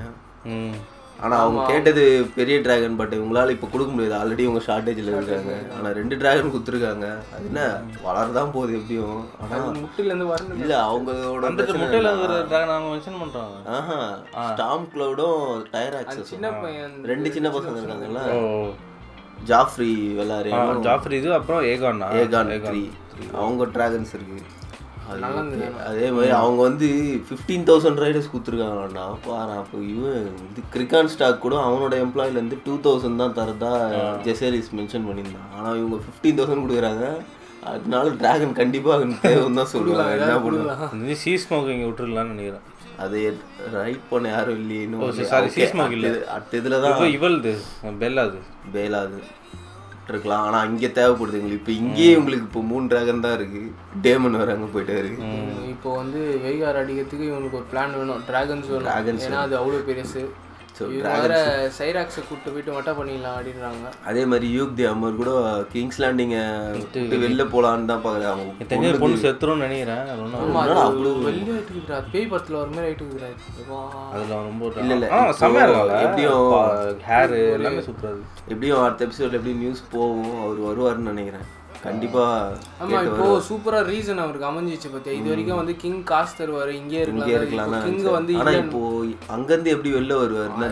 S2: ஆனால் அவங்க கேட்டது பெரிய டிராகன். பட் இவங்களால இப்போ கொடுக்க முடியாது, ஆல்ரெடி இவங்க ஷார்ட்டேஜில் இருக்காங்க. ஆனால் 2 டிராகன் கொடுத்துருக்காங்க. அது என்ன வளரதான் போகுது எப்படியும். ஆனால்
S3: முட்டையிலேருந்து வரணும்
S2: இல்லை அவங்களோட
S1: முட்டையில் டிராகன் அவங்க மென்ஷன் பண்ணுறாங்க.
S2: ஸ்டார்ம் க்ளவுடும் டைராக்ஸஸ்
S3: சின்ன பையன்
S2: 2 சின்ன பசங்க இருக்காங்கல்ல. ஜாஃப்ரி வெலாரியன்
S1: ஜாஃப்ரி இது அப்புறம் ஏகான்
S2: 3 அவங்க டிராகன்ஸ் இருக்கு. அதே மாதிரி அவங்க வந்து 15,000 ரைடர்ஸ் கொடுத்துருக்காங்கண்ணா. பாரு அப்போ இவன் இது கிரிகான் ஸ்டாக் கூட அவனோட எம்ப்ளாயிலேருந்து 2,000 தான் தரதா ஜெசரிஸ் மென்ஷன் பண்ணியிருந்தான். ஆனால் இவங்க 15,000 கொடுக்குறாங்க. அதனால டிராகன் கண்டிப்பாக தேவைன்னு தான் சொல்லுவாங்க. என்ன பண்ணுவாங்க
S1: சீ ஸ்மோக் இங்கே விட்டுருலான்னு நினைக்கிறேன்.
S2: அது ரைட் பண்ண யாரும் இல்லையே.
S1: சாரி சீ ஸ்மோக் இல்லை,
S2: அடுத்த இதில் தான்
S1: இவள்து பேலாது
S2: இருக்கலாம். ஆனால் இங்கே தேவைப்படுது எங்களுக்கு. இப்போ இங்கேயே உங்களுக்கு இப்போ 3 டிராகன் தான் இருக்குது. டேமன் வேறு அங்கே போயிட்டாரு.
S3: இப்போ வந்து வெய்கார் அடிக்கிறதுக்கு இவனுக்கு ஒரு பிளான் வேணும். டிராகன்ஸ் வேணும். ஏன்னா அது அவ்வளோ பெருசு. வேற சைராக்ஸை கூப்பிட்டு போயிட்டு மட்டும் பண்ணிடலாம் அப்படின்றாங்க.
S2: அதே மாதிரி யூக் தி அமர் கூட கிங்ஸ் லேண்டிங்கை வெளில போகலான்னு தான் பார்க்குறாங்க.
S1: பொண்ணு செத்துரும்னு நினைக்கிறேன்.
S3: அவ்வளோ வெளியே ஆயிட்டு பேய் படத்தில் ஒரு மாதிரி ஆயிட்டு இருக்கிறாரு.
S1: அதெல்லாம் ரொம்ப
S2: இல்லை
S1: எப்படியும் ஹேர் எல்லாமே சூப்பராக இருக்குது.
S2: எப்படியும் அடுத்த எபிசோட்ல எப்படி நியூஸ் போகும் அவர் வருவாருன்னு நினைக்கிறேன். கண்டிப்பாக.
S3: ஆமாம், இப்போ சூப்பராக ரீசன் அவருக்கு அமைஞ்சிச்சு பார்த்தியா. இது வரைக்கும் வந்து கிங் காசு தருவார், இங்கே இருக்கலாம். கிங் வந்து
S2: இப்போ அங்கேருந்து எப்படி வெளில வருவாருன்னா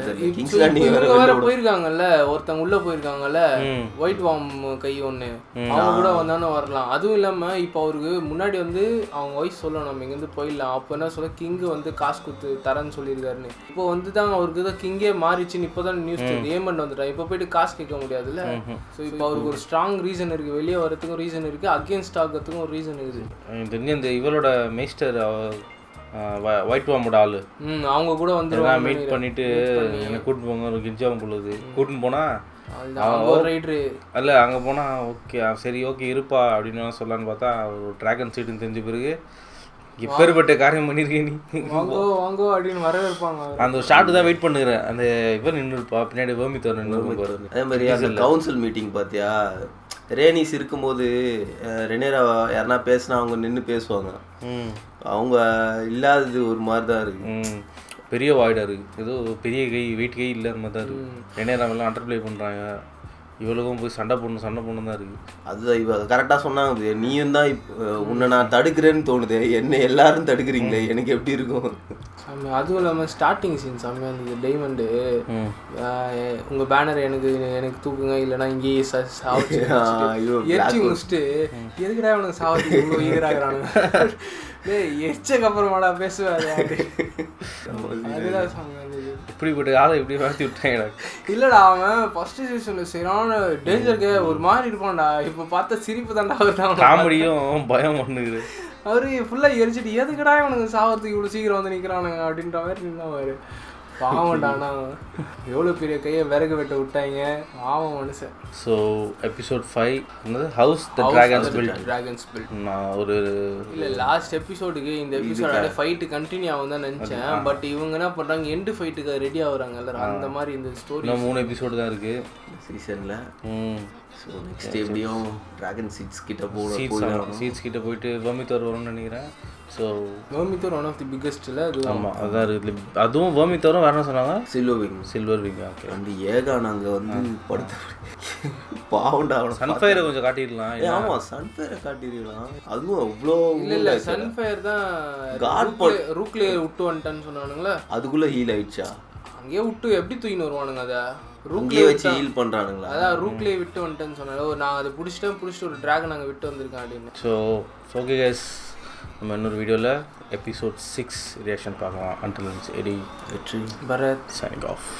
S3: வேற போயிருக்காங்கல்ல, ஒருத்தவங்க உள்ளே போயிருக்காங்கல்ல, ஒயிட் வார்ம் கை ஒன்று, அவங்க கூட வந்தானே வரலாம். அதுவும் இல்லாமல் இப்போ அவருக்கு முன்னாடி வந்து அவங்க ஒய்ஃப் சொல்லணும் நம்ம இங்கேருந்து போயிடலாம். அப்போ என்ன சொல்ல, கிங்கு வந்து காசு கொடுத்து தரேன்னு சொல்லியிருக்காருன்னு. இப்போ வந்து தான் அவருக்கு தான் கிங்கே மாறிச்சுன்னு இப்போ தான் நியூஸ் தெரியுது. ஏமண்ட் வந்துட்டான், இப்போ போயிட்டு காசு கேட்க முடியாதுல்ல. ஸோ இப்போ அவருக்கு ஒரு ஸ்ட்ராங் ரீசன் இருக்குது, வெளியே வரதுக்கும் ரீசன் இருக்குது, அகேன்ஸ்ட் ஆகிறதுக்கும் ஒரு ரீசன் இருக்குது.
S1: இந்த இவளோட மேஸ்டர் ஒயிட் வார்மோட ஆளு
S3: அவங்க கூட வந்து
S1: மீட் பண்ணிட்டு என்னை கூட்டின்னு போங்க ஒரு கிஞ்சாவும் கொள்ளுது. கூட்டின்னு போனால் அல்ல அங்கே போனால் ஓகே சரி ஓகே இருப்பா அப்படின்னு சொல்லலான்னு பார்த்தா ஒரு ட்ராகன் சீட்டுன்னு தெரிஞ்ச பிறகு எப்பேற்பட்ட காரியம் பண்ணியிருக்கேன் நீ
S3: வாங்கோ அப்படின்னு வரவேற்பாங்க.
S1: அந்த ஷாட்டு தான் வெயிட் பண்ணுறேன். அந்த இவர் நின்றுப்பா பின்னாடி வேர்மித்தோர் நின்று.
S2: அதே மாதிரி அந்த கவுன்சில் மீட்டிங் பார்த்தியா, ரேனிஸ் இருக்கும்போது ரெனேரா யாருன்னா பேசினா அவங்க நின்று பேசுவாங்க. அவங்க இல்லாதது ஒரு மாதிரி தான் இருக்குது.
S1: பெரிய வாய்டாக இருக்குது, ஏதோ பெரிய கை வெயிட் கை இல்லாத மாதிரி தான் இருக்குது. ரெனேராவெல்லாம் அண்டர் ப்ளே பண்ணுறாங்க, இவளுக்கும் போய் சண்டை போடணும் தான் இருக்குது.
S2: அதுதான் இவ கரெக்டாக சொன்னாங்க, நீயும் தான் உன்னை நான் தடுக்கிறேன்னு தோணுது, என்ன எல்லாரும் தடுக்கிறீங்களே எனக்கு எப்படி இருக்கும்.
S3: அதுவும் இல்லாமல் ஸ்டார்டிங் சீன் செம்மையாக இருந்தது. டைமண்டு உங்கள் பேனர் எனக்கு தூக்குங்க, இல்லைனா இங்கேயே சாவச்சு எரிச்சி முடிச்சுட்டு எதுக்குடா உனக்கு சாவச்சு இவ்வளோ ஈகராகிறானுங்க, எரிச்சக்கப்புறமாடா பேசுவாரு. அதுதான் செம்மையாக இருந்தது.
S1: இப்படிப்பட்ட ஆளை இப்படி வளர்த்தி விட்டாங்க.
S3: இல்லைடா அவன் ஃபர்ஸ்ட் சீசனில் சரியான டேஞ்சருக்கு ஒரு மாதிரி இருப்பான்டா, இப்போ பார்த்தா சிரிப்பு தாண்டா வருதான்,
S1: காமெடியும் பயம் பண்ணுது.
S3: அவரு ஃபுல்லாக எரிச்சிட்டு எதுக்கடா இவனுக்கு சாவறதுக்கு இவ்வளோ சீக்கிரம் வந்து நிற்கிறானுங்க அப்படின்ற மாதிரி நின்னாவாரு. பாவண்டானா எவ்வளோ பெரிய கையை விறகு வெட்ட விட்டாங்க, பாவம் மனுஷன்.
S1: ஸோ எபிசோட் 5 என்னது ஹவுஸ் த ட்ராகன்ஸ் பில்ட். நான் ஒரு
S3: இல்லை லாஸ்ட் எபிசோடுக்கு இந்த எபிசோட ஃபைட்டு கண்டினியூ ஆகும் தான் நினச்சேன். பட் இவங்க என்ன பண்ணுறாங்க, எண்டு ஃபைட்டுக்கு ரெடி ஆகுறாங்கல்ல, அந்த மாதிரி இந்த ஸ்டோரி
S1: 3 எபிசோடு தான் இருக்குது
S2: சீசனில். ஸோ நெக்ஸ்ட் எப்படியும் ட்ராகன் சீட்ஸ் கிட்ட
S1: கிட்ட போயிட்டு வேர்மித்தோர் வரும்னு நினைக்கிறேன். ஸோ
S3: வேர்மித்தோர் ஒன் ஆஃப் தி பிக்கஸ்ட்டில் அது.
S1: ஆமாம் அதான் இருக்குது. அதுவும் வேர்மித்தோரும் வேறு என்ன சொன்னாங்க,
S2: சில்வர் விங். ஓகே அந்த ஏகான் அங்கே வந்து படுத்த பாவண்டா.
S1: சன்ஃபயரை கொஞ்சம் காட்டிடலாம்.
S2: ஆமாம் சன்ஃபயரை காட்டிடலாம். அதுவும் அவ்வளோ
S3: இல்லை சன்ஃபயர் தான் ரூக்லே விட்டு வந்துட்டான்னு சொன்னானுங்களே,
S2: அதுக்குள்ளே ஹீல் ஆயிடுச்சா?
S3: அங்கேயே விட்டு எப்படி தூக்கின்னு வருவானுங்க, அதை
S2: ரூக்லே வச்சு ஹீல் பண்ணுறானுங்களா?
S3: அதான் ரூக்லே விட்டு வந்துட்டேன்னு சொன்னாங்க. நான் அதை பிடிச்சிட்டு ஒரு ட்ராகன் அங்கே விட்டு வந்திருக்கேன் அப்படின்னு.
S1: ஸோ ஓகே கைஸ், நம்ம இன்னொரு வீடியோவில் எபிசோட் 6 ரியாக்ஷன் பார்க்கலாம். அன்டில் எடி வெற்றி பரத் சைனிங் ஆஃப்.